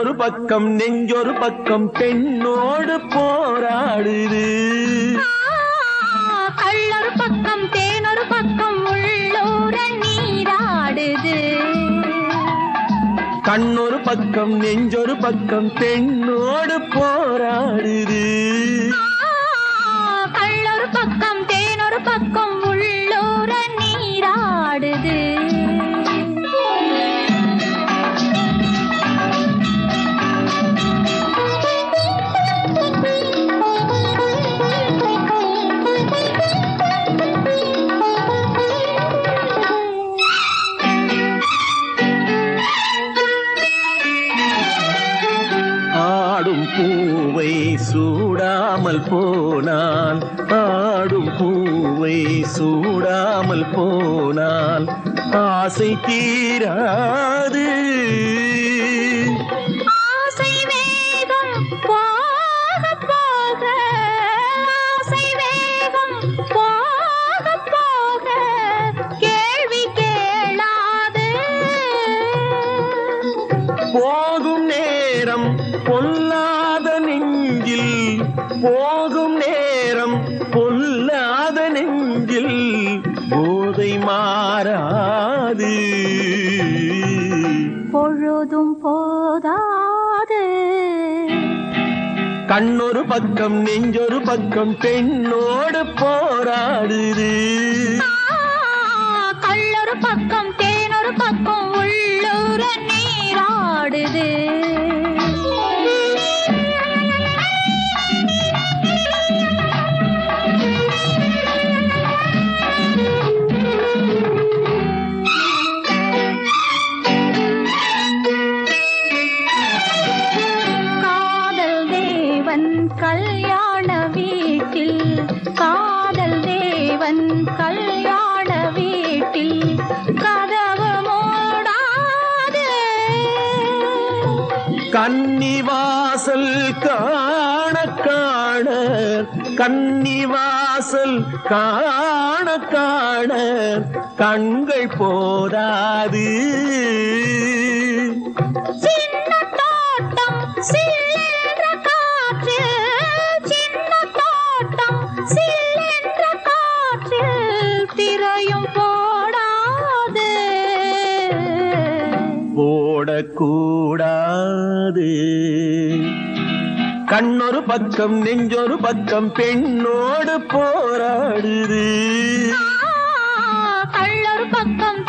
கண்ணொரு பக்கம் நெஞ்சொரு பக்கம் பெண்ணோடு போராடுது. கள்ளொரு பக்கம் தேனொரு பக்கம் உள்ளூர நீராடுது. கண்ணொரு பக்கம் நெஞ்சொரு பக்கம் பெண்ணோடு போராடுது. கள்ளொரு பக்கம் தேனொரு பக்கம் உள்ளூர நீராடுது. ஆடும் பூவை சூடாமல் போனால், ஆடும் பூவை சூடாமல் போனால் ஆசை தீராது. ஆசை வேகம் போக போக, ஆசை வேகம் போக போக கேள்வி கேளாது. போகும் நேரம் பொல்லாத நெஞ்சில், போகும் நேரம் பொல்லாத நெஞ்சில் போதை மாறாது. பொழுதும் போதாது. கண்ணொரு பக்கம் நெஞ்சொரு பக்கம் பெண்ணோடு போராடுது. கள்ளொரு பக்கம் தேனொரு பக்கம் உள்ளூர நீராடுது. காதல் தேவன் கல்யாண வீட்டில், காதல் தேவன் கல்யாண வீட்டில் கதவு மூடாது. கன்னிவாசல் காண காண, கன்னிவாசல் காண காண கண்கள் போதாது. சின்ன தோட்டம் சில்லென்ற காற்று, சின்ன தோட்டம் சில்லென்ற காற்றில் திரையும் போடாது. போடக்கூடாது. கண்ணொரு பக்கம் நெஞ்சொரு பக்கம் பெண்ணோடு போராடுது. கள்ளொரு பக்கம்